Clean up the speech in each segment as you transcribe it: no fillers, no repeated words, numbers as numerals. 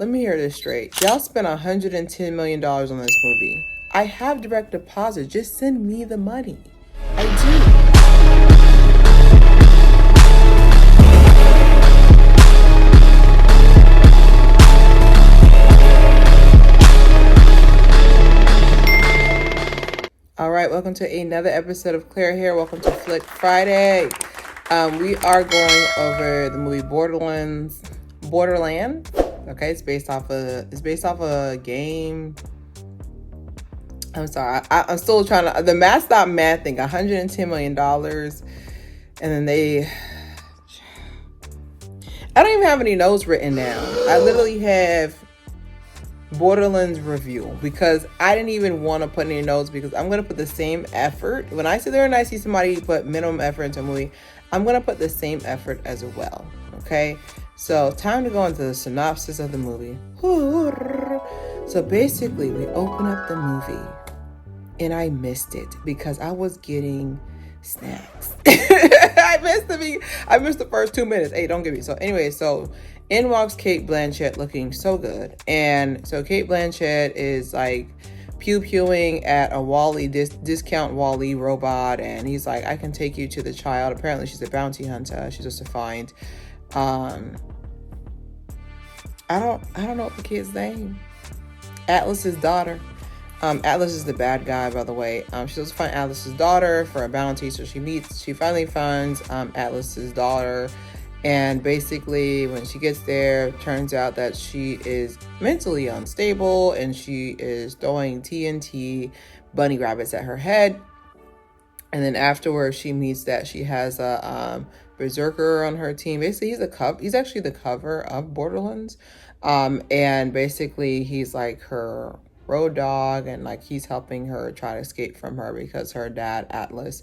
let me hear this straight. Y'all spent $110 million on this movie. I have direct deposit. Just send me the money. I do. All right, welcome to another episode of Claire here. Welcome to Flick Friday. We are going over the movie Borderlands. Okay, it's based off a game. I'm sorry, I'm still trying to. The math stop math thing. $110 million, and then I don't even have any notes written down. I literally have Borderlands review because I didn't even want to put any notes because I'm going to put the same effort. When I sit there and I see somebody put minimum effort into a movie, I'm going to put the same effort as well. Okay, so time to go into the synopsis of the movie. So basically, we open up the movie and I missed it because I was getting snacks. I missed the first 2 minutes. Hey, don't get me. So anyway, so in walks Cate Blanchett looking so good. And so Cate Blanchett is like pew-pewing at a Wall-E, discount Wall-E robot. And he's like, I can take you to the child. Apparently she's a bounty hunter. She's just to find, I don't know the kid's name. Atlas's daughter. Atlas is the bad guy, by the way. She goes to find Atlas's daughter for a bounty. So she finally finds Atlas's daughter. And basically, when she gets there, it turns out that she is mentally unstable and she is throwing TNT bunny rabbits at her head. And then afterwards, she meets that she has a berserker on her team. Basically, he's actually the cover of Borderlands. And basically, he's like her road dog, and like he's helping her try to escape from her because her dad Atlas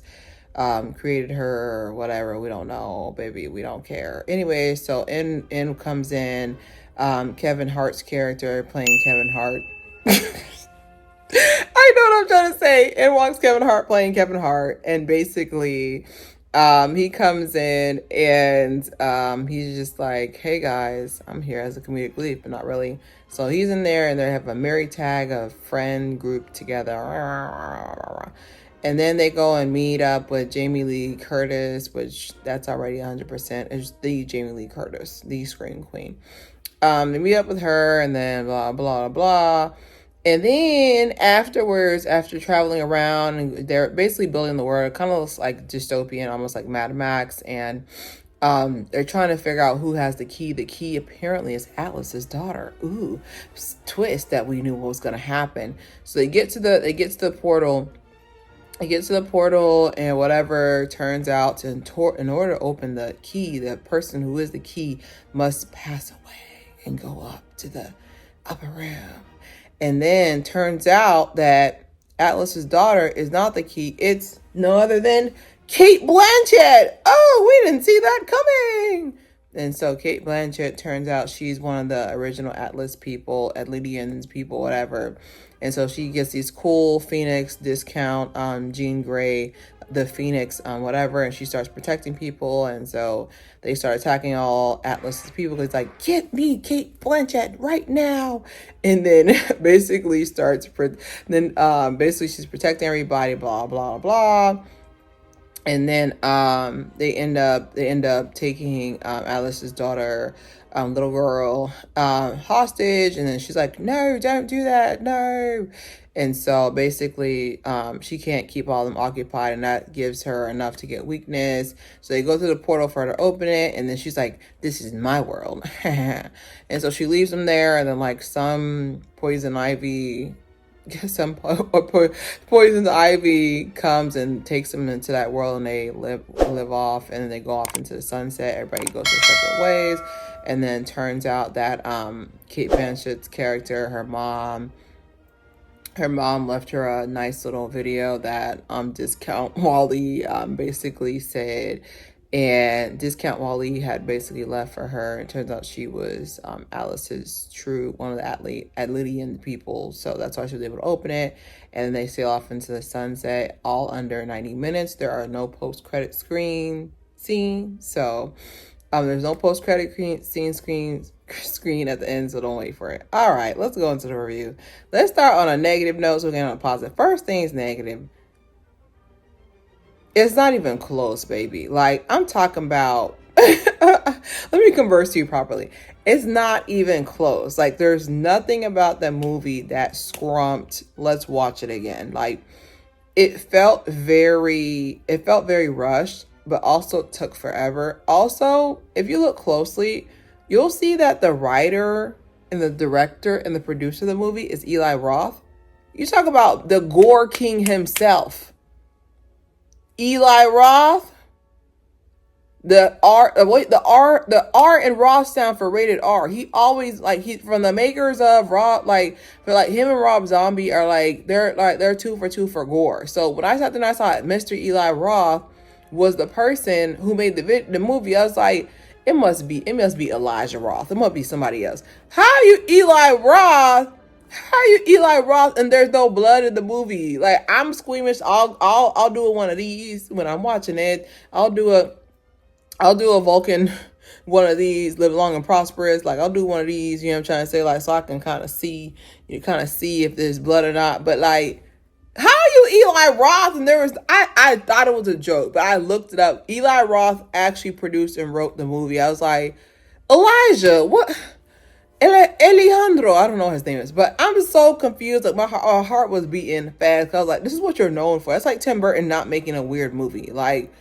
created her or whatever. We don't know, baby, we don't care. Anyway, so in comes in Kevin Hart's character playing Kevin Hart. I know what I'm trying to say. In walks Kevin Hart playing Kevin Hart, and basically he comes in and he's just like, hey guys, I'm here as a comedic relief, but not really. So he's in there and they have a merry tag of friend group together. And then they go and meet up with Jamie Lee Curtis, which that's already 100%. It's the Jamie Lee Curtis, the Scream Queen. They meet up with her and then blah, blah, blah. And then afterwards, after traveling around, and they're basically building the world, it kind of looks like dystopian, almost like Mad Max. And they're trying to figure out who has the key. The key apparently is Atlas's daughter. Ooh, twist that we knew what was going to happen. So they get to the portal. It gets to the portal, and whatever turns out in order to open the key, the person who is the key must pass away and go up to the upper room. And then turns out that Atlas's daughter is not the key. It's no other than Cate Blanchett. Oh, we didn't see that coming. And so Cate Blanchett, turns out she's one of the original Atlas people, Atlanteans people, whatever. And so she gets these cool Phoenix discount, Jean Grey, the Phoenix, whatever, and she starts protecting people. And so they start attacking all Atlas's people. It's like, get me Cate Blanchett right now. And then basically basically she's protecting everybody, blah, blah, blah. And then they end up taking Atlas's daughter, little girl, hostage. And then she's like, no, don't do that, no. And so basically she can't keep all of them occupied, and that gives her enough to get weakness. So they go through the portal for her to open it, and then she's like, this is my world. And so she leaves them there, and then like some poison ivy comes and takes them into that world, and they live off, and then they go off into the sunset. Everybody goes their separate ways. And then turns out that Cate Blanchett's character, her mom left her a nice little video that Discount Wall-E basically said, and Discount Wall-E had basically left for her. It turns out she was Alice's one of the Atlantean people, so that's why she was able to open it. And then they sail off into the sunset, all under 90 minutes. There are no post-credit scenes, so there's no post-credit scenes screen at the end, so don't wait for it. All right, let's go into the review. Let's start on a negative note so we get on a positive. First thing is negative. It's not even close, baby. Like, I'm talking about, let me converse to you properly. It's not even close. Like, there's nothing about that movie that scrumped, let's watch it again. Like, it felt very rushed, but also took forever. Also, if you look closely, you'll see that the writer and the director and the producer of the movie is Eli Roth. You talk about the gore king himself. Eli Roth, the R in Roth stand for rated R. He always, like, he from the makers of Rob, like, but like him and Rob Zombie are they're 2 for gore. So when I sat there and I saw it, Mr. Eli Roth was the person who made the movie, I was like, it must be Elijah Roth. It must be somebody else. How are you Eli Roth? How are you Eli Roth and there's no blood in the movie? Like, I'm squeamish. I'll do one of these when I'm watching it. I'll do a Vulcan one of these, live long and prosperous. Like, I'll do one of these, you know what I'm trying to say? Like, so I can kind of see if there's blood or not. But like, how are you Eli Roth? And I thought it was a joke, but I looked it up. Eli Roth actually produced and wrote the movie. I was like, Elijah, what? Alejandro, I don't know what his name is, but I'm so confused. Like, my heart was beating fast. Cause I was like, this is what you're known for. It's like Tim Burton not making a weird movie. Like,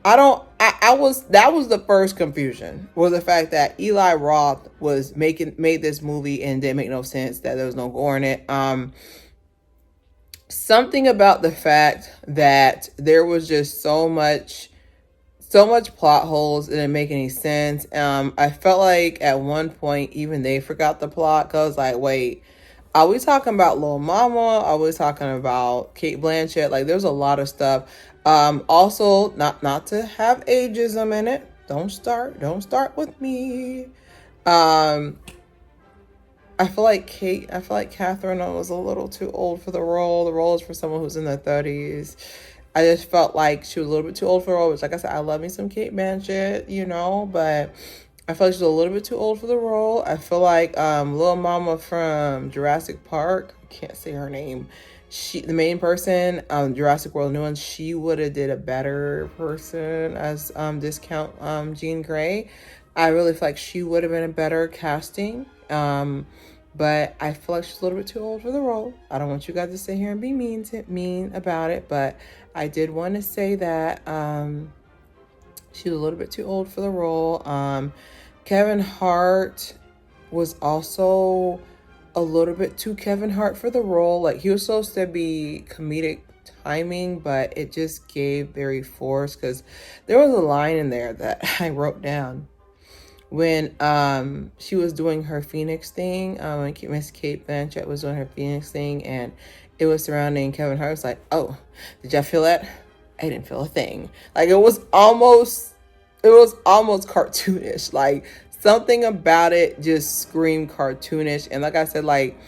that was the first confusion, was the fact that Eli Roth made this movie and didn't make no sense, that there was no gore in it. Something about the fact that there was just so much plot holes, it didn't make any sense. I felt like at one point even they forgot the plot, cause like, wait, are we talking about Lil Mama? Are we talking about Kate Blanchett? Like, there's a lot of stuff. Also, not to have ageism in it. Don't start with me. I feel like Catherine was a little too old for the role. The role is for someone who's in their 30s. I just felt like she was a little bit too old for the role, which, like I said, I love me some Kate Blanchett, but I feel like she's a little bit too old for the role. I feel like Lil Mama from Jurassic Park, I can't say her name. The main person, Jurassic World New One, she would have did a better person as Discount Jean Grey. I really feel like she would have been a better casting. But I feel like she's a little bit too old for the role. I don't want you guys to sit here and be mean about it, but I did want to say that she was a little bit too old for the role. Kevin Hart was also a little bit too Kevin Hart for the role. Like, he was supposed to be comedic timing, but it just gave very forced, because there was a line in there that I wrote down when she was doing her Phoenix thing, when Miss Kate Blanchett was doing her Phoenix thing, and it was surrounding Kevin Hart. It's like, oh, did y'all feel that? I didn't feel a thing. Like, it was almost cartoonish. Like, something about it just screamed cartoonish. And like I said, like,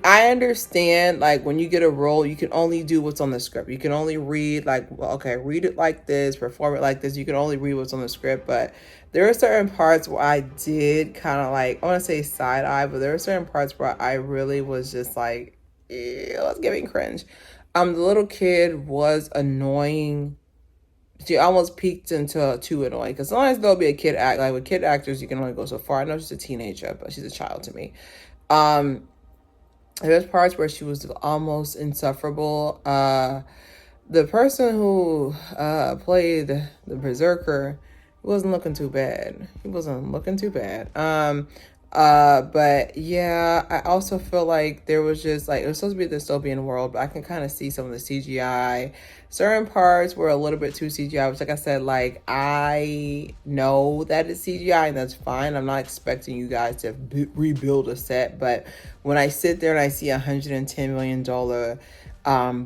I understand, like, when you get a role, you can only do what's on the script. You can only read, like, well, okay, read it like this, perform it like this. You can only read what's on the script. But there are certain parts where I did kind of, like, I want to say side eye, but there are certain parts where I really was just like, it was giving cringe. The little kid was annoying. She almost peaked into too annoying, because sometimes there'll be a kid act, like with kid actors, you can only go so far. I know she's a teenager, but she's a child to me. There's parts where she was almost insufferable. The person who played the Berserker, he wasn't looking too bad. But yeah, I also feel like there was just, like, it was supposed to be a dystopian world, but I can kind of see some of the CGI. Certain parts were a little bit too CGI, which, like I said, like, I know that it's CGI and that's fine. I'm not expecting you guys to rebuild a set, but when I sit there and I see $110 million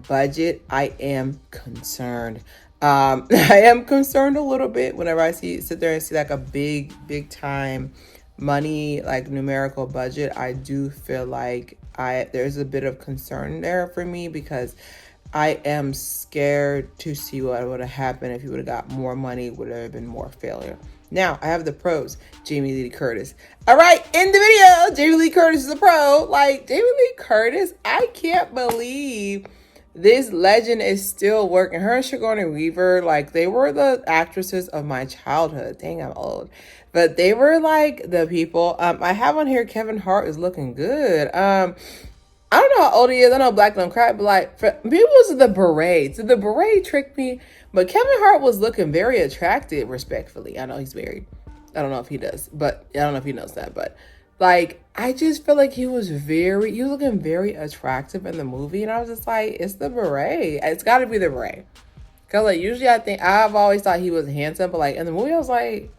budget, I am concerned. I am concerned a little bit whenever I sit there and see like a big time money, like, numerical budget. I do feel like there's a bit of concern there for me, because I am scared to see what would have happened if you would have got more money. Would there have been more failure? Now I have the pros. Jamie Lee Curtis. All right, in the video, Jamie Lee Curtis is a pro. Like, Jamie Lee Curtis, I can't believe this legend is still working. Her and Sigourney Weaver, like, they were the actresses of my childhood. Dang, I'm old. But they were like the people. I have on here Kevin Hart is looking good. I don't know how old he is. I know Black don't cry, but like, for me, it was the beret. So the beret tricked me. But Kevin Hart was looking very attractive, respectfully. I know he's married. I don't know if he does, but I don't know if he knows that. But like, I just feel like he was looking very attractive in the movie. And I was just like, it's the beret. It's got to be the beret. Because like, usually I've always thought he was handsome. But like, in the movie, I was like,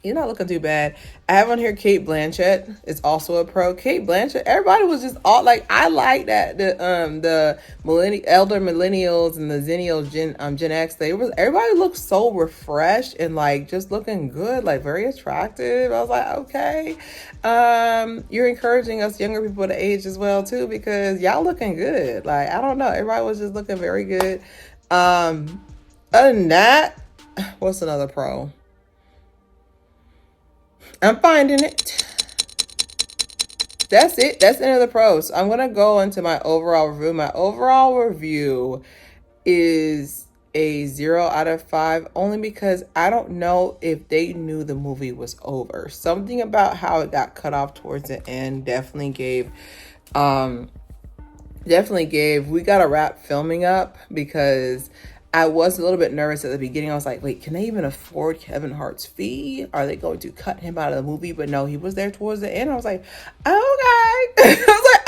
he's not looking too bad. I have on here Kate Blanchett is also a pro. Kate Blanchett, everybody was just all like, I like that the elder millennials and the zennials Gen X, everybody looked so refreshed and like just looking good, like very attractive. I was like, okay, you're encouraging us younger people to age as well too, because y'all looking good. Like, I don't know, everybody was just looking very good. Other than that, what's another pro? I'm finding it. That's it. That's the end of the pros. I'm going to go into my overall review. My overall review is a 0 out of 5, only because I don't know if they knew the movie was over. Something about how it got cut off towards the end definitely gave, we got to wrap filming up, because I was a little bit nervous at the beginning. I was like, wait, can they even afford Kevin Hart's fee? Are they going to cut him out of the movie? But no, he was there towards the end. I was like, okay. I was like,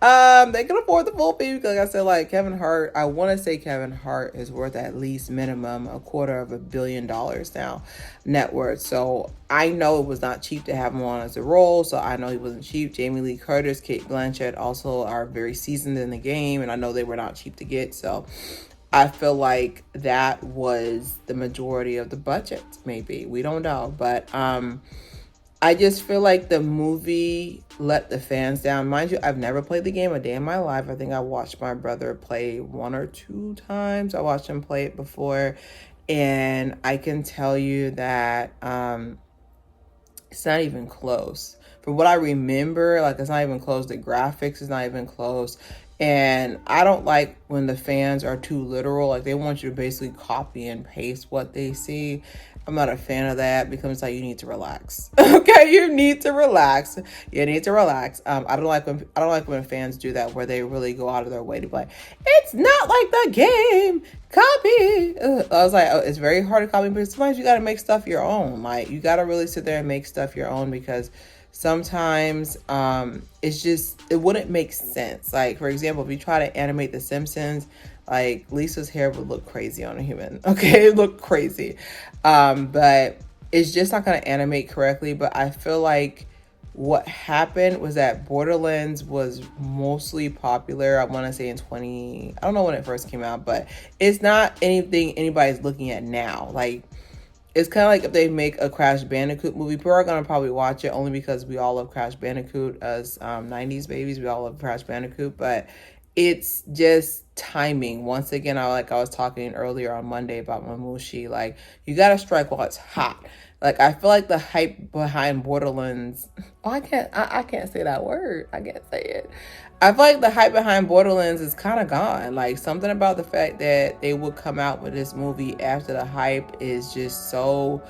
okay. They can afford the full fee, because like I said, like Kevin Hart, I want to say Kevin Hart is worth at least minimum $250 million now, net worth. So I know it was not cheap to have him on as a role. So I know he wasn't cheap. Jamie Lee Curtis, Kate Blanchett also are very seasoned in the game, and I know they were not cheap to get. So I feel like that was the majority of the budget, maybe. We don't know. But I just feel like the movie let the fans down. Mind you, I've never played the game a day in my life. I think I watched my brother play 1 or 2 times. I watched him play it before. And I can tell you that it's not even close. From what I remember, like, it's not even close. The graphics is not even close. And I don't like when the fans are too literal. Like, they want you to basically copy and paste what they see. I'm not a fan of that, because it's like, you need to relax. Okay, you need to relax. You need to relax. I don't like when fans do that, where they really go out of their way to be like, it's not like the game. Copy. I was like, oh, it's very hard to copy, but sometimes you got to make stuff your own. Like, you got to really sit there and make stuff your own, because sometimes it wouldn't make sense. Like, for example, if you try to animate The Simpsons, like, Lisa's hair would look crazy on a human. Okay, it looked crazy. But it's just not going to animate correctly. But I feel like what happened was that Borderlands was mostly popular, I want to say I don't know when it first came out, but it's not anything anybody's looking at now. Like, it's kind of like if they make a Crash Bandicoot movie, people are going to probably watch it only because we all love Crash Bandicoot as 90s babies. We all love Crash Bandicoot, but it's just timing. Once again, I was talking earlier on Monday about Mamushi. Like, you got to strike while it's hot. Like, I feel like the hype behind Borderlands, I can't say that word. I can't say it. I feel like the hype behind Borderlands is kind of gone. Like, something about the fact that they would come out with this movie after the hype is just so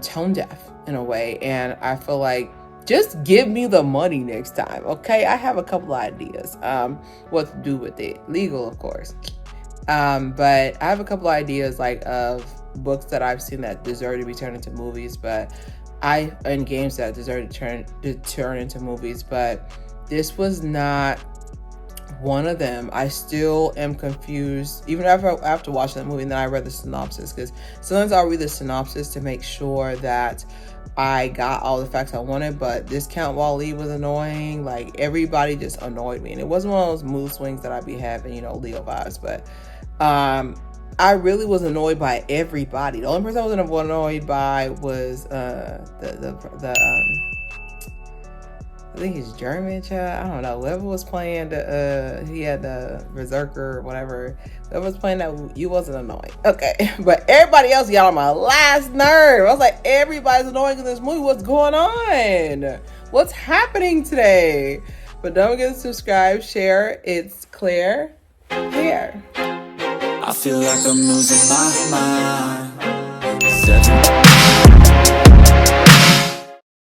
tone deaf in a way. And I feel like, just give me the money next time, okay? I have a couple of ideas what to do with it. Legal, of course. But I have a couple of ideas, like, of books that I've seen that deserve to be turned into movies, and games that deserve to turn into movies, but this was not one of them. I still am confused, even after watching that movie, and then I read the synopsis, because sometimes I'll read the synopsis to make sure that I got all the facts I wanted. But this Count Wally was annoying. Like, everybody just annoyed me, and it wasn't one of those mood swings that I'd be having, Leo vibes, but I really was annoyed by everybody. The only person I wasn't annoyed by was the I think he's German, child. I don't know. Whoever was playing he had the Berserker or whatever. Whoever was playing that, you wasn't annoying. Okay, but everybody else got on my last nerve. I was like, everybody's annoying in this movie. What's going on? What's happening today? But don't forget to subscribe, share. It's Claire Haire. I feel like I'm losing my mind.